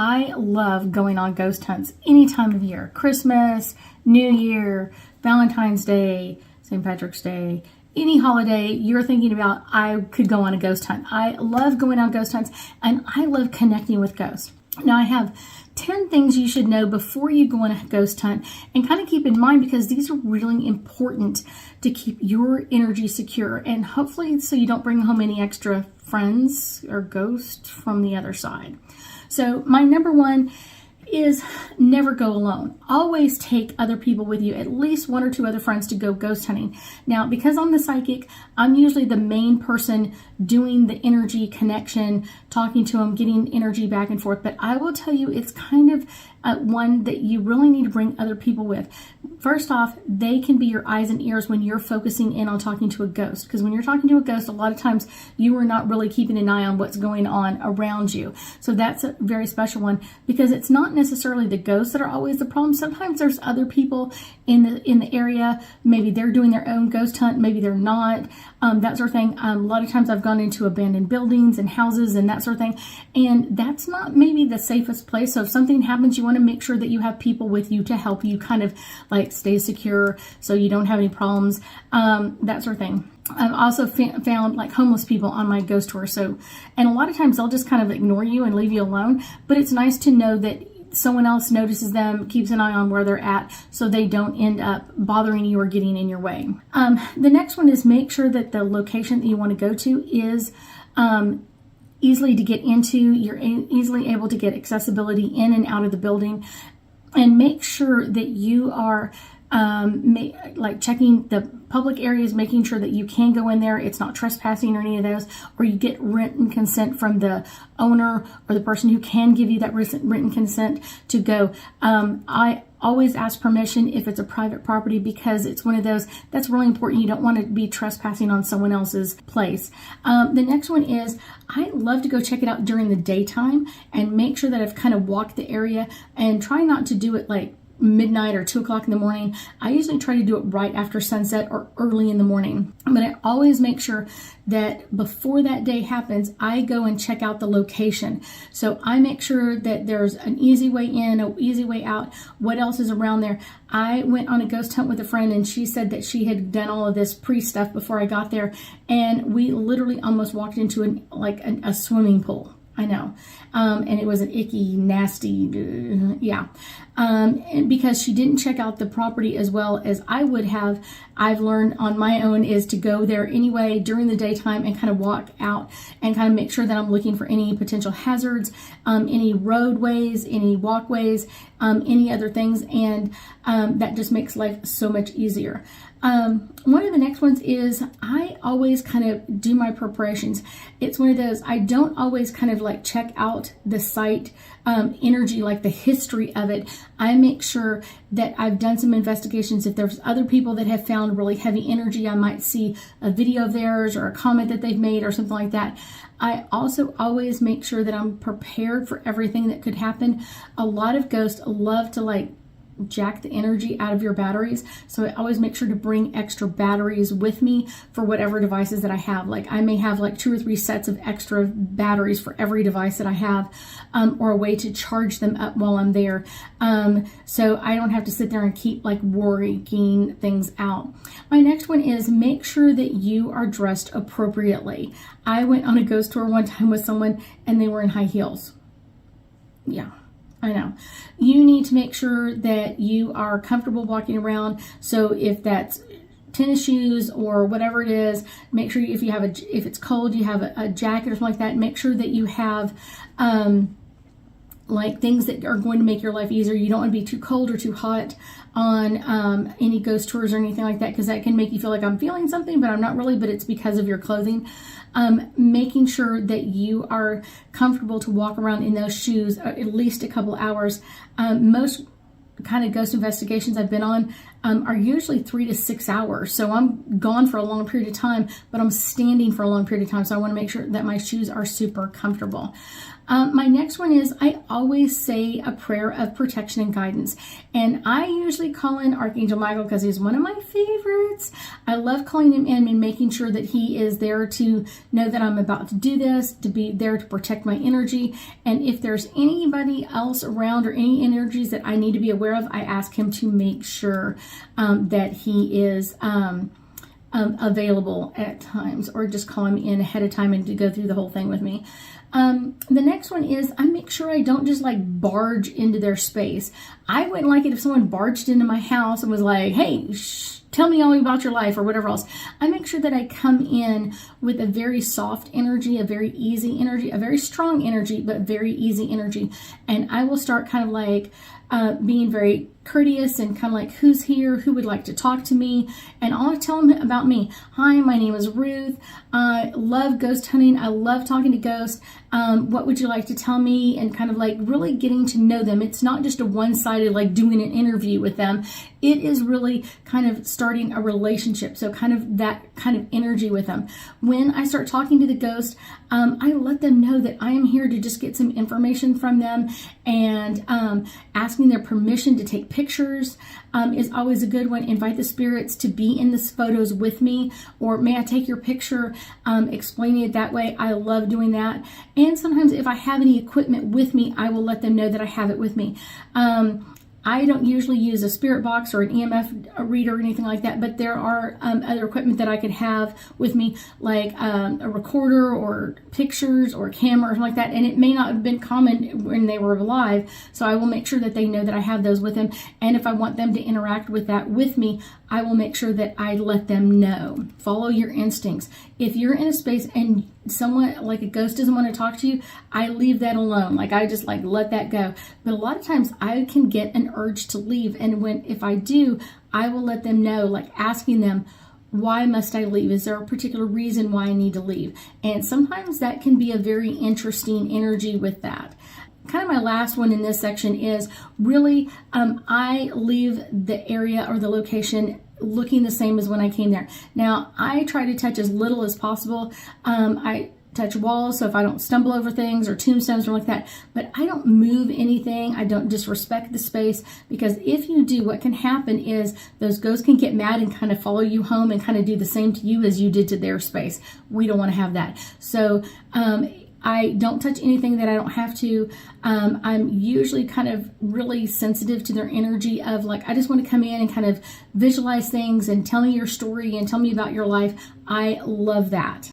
I love going on ghost hunts any time of year. Christmas, New Year, Valentine's Day, St. Patrick's Day, any holiday you're thinking about, I could go on a ghost hunt. I love going on ghost hunts, and I love connecting with ghosts. Now, I have 10 things you should know before you go on a ghost hunt, and kind of keep in mind, because these are really important to keep your energy secure, and hopefully so you don't bring home any extra friends or ghosts from the other side. So my number one is never go alone. Always take other people with you, at least one or two other friends, to go ghost hunting. Now, because I'm the psychic, I'm usually the main person doing the energy connection, talking to them, getting energy back and forth. But I will tell you, it's kind of one that you really need to bring other people with. First off, they can be your eyes and ears when you're focusing in on talking to a ghost. Because when you're talking to a ghost, a lot of times you are not really keeping an eye on what's going on around you. So that's a very special one, because it's not necessarily the ghosts that are always the problem. Sometimes there's other people in the area. Maybe they're doing their own ghost hunt, maybe they're not, that sort of thing. A lot of times I've gone into abandoned buildings and houses and that sort of thing, and that's not maybe the safest place. So if something happens, you want to make sure that you have people with you to help you kind of like stay secure so you don't have any problems, that sort of thing. I've also found like homeless people on my ghost tour. So, and a lot of times they'll just kind of ignore you and leave you alone, but it's nice to know that someone else notices them, keeps an eye on where they're at, so they don't end up bothering you or getting in your way. The next one is make sure that the location that you want to go to is easily to get into. You're easily able to get accessibility in and out of the building, and make sure that you are like checking the public areas, making sure that you can go in there, it's not trespassing or any of those, or you get written consent from the owner or the person who can give you that written consent to go. I always ask permission if it's a private property, because it's one of those that's really important. You don't want to be trespassing on someone else's place. The next one is, I love to go check it out during the daytime and make sure that I've kind of walked the area, and try not to do it like midnight or 2 o'clock in the morning. I usually try to do it right after sunset or early in the morning, but I always make sure that before that day happens, I go and check out the location. So I make sure that there's an easy way in, an easy way out, what else is around there. I went on a ghost hunt with a friend, and she said that she had done all of this pre-stuff before I got there, and we literally almost walked into a swimming pool. I know. And it was an icky, nasty, yeah. And because she didn't check out the property as well as I would have, I've learned on my own is to go there anyway during the daytime and kind of walk out and kind of make sure that I'm looking for any potential hazards, any roadways, any walkways, any other things. And that just makes life so much easier. One of the next ones is I always kind of do my preparations. It's one of those, I don't always kind of like check out the site energy, like the history of it. I make sure that I've done some investigations. If there's other people that have found really heavy energy, I might see a video of theirs or a comment that they've made or something like that. I also always make sure that I'm prepared for everything that could happen. A lot of ghosts love to like jack the energy out of your batteries, so I always make sure to bring extra batteries with me for whatever devices that I have. Like I may have like 2 or 3 sets of extra batteries for every device that I have, or a way to charge them up while I'm there, so I don't have to sit there and keep like working things out. My next one is make sure that you are dressed appropriately. I went on a ghost tour one time with someone and they were in high heels. Yeah, I know. You need to make sure that you are comfortable walking around. So if that's tennis shoes or whatever it is, make sure if it's cold, you have a jacket or something like that. Make sure that you have like things that are going to make your life easier. You don't want to be too cold or too hot on any ghost tours or anything like that, because that can make you feel like I'm feeling something, but I'm not really, but it's because of your clothing. Making sure that you are comfortable to walk around in those shoes at least a couple hours. Most kind of ghost investigations I've been on are usually 3 to 6 hours. So I'm gone for a long period of time, but I'm standing for a long period of time. So I want to make sure that my shoes are super comfortable. My next one is I always say a prayer of protection and guidance. And I usually call in Archangel Michael because he's one of my favorites. I love calling him in and making sure that he is there to know that I'm about to do this, to be there to protect my energy. And if there's anybody else around or any energies that I need to be aware of, I ask him to make sure that he is available at times, or just call him in ahead of time and to go through the whole thing with me. The next one is I make sure I don't just like barge into their space. I wouldn't like it if someone barged into my house and was like, hey, tell me all about your life or whatever else. I make sure that I come in with a very soft energy, a very easy energy, a very strong energy, but very easy energy. And I will start kind of like being very courteous and kind of like, who's here, who would like to talk to me, and I'll tell them about me. Hi, my name is Ruth. I love ghost hunting. I love talking to ghosts. What would you like to tell me? And kind of like really getting to know them. It's not just a one-sided like doing an interview with them. It is really kind of starting a relationship. So kind of that kind of energy with them. When I start talking to the ghost, I let them know that I am here to just get some information from them, and asking their permission to take pictures is always a good one. Invite the spirits to be in the photos with me, or may I take your picture, explaining it that way. I love doing that. And sometimes if I have any equipment with me, I will let them know that I have it with me. I don't usually use a spirit box or an EMF reader or anything like that, but there are other equipment that I could have with me, like a recorder or pictures or a camera or something like that, and it may not have been common when they were alive, so I will make sure that they know that I have those with them. And if I want them to interact with that with me, I will make sure that I let them know. Follow your instincts. If you're in a space and someone like a ghost doesn't want to talk to you, I leave that alone. Like I just like let that go. But a lot of times I can get an urge to leave, and if I do, I will let them know, like asking them, why must I leave? Is there a particular reason why I need to leave? And sometimes that can be a very interesting energy with that. Kind of my last one in this section is really, I leave the area or the location looking the same as when I came there. Now, I try to touch as little as possible. I touch walls, so if I don't stumble over things or tombstones or like that, but I don't move anything. I don't disrespect the space, because if you do, what can happen is those ghosts can get mad and kind of follow you home and kind of do the same to you as you did to their space. We don't want to have that. So, I don't touch anything that I don't have to. I'm usually kind of really sensitive to their energy of like, I just want to come in and kind of visualize things and tell me your story and tell me about your life. I love that.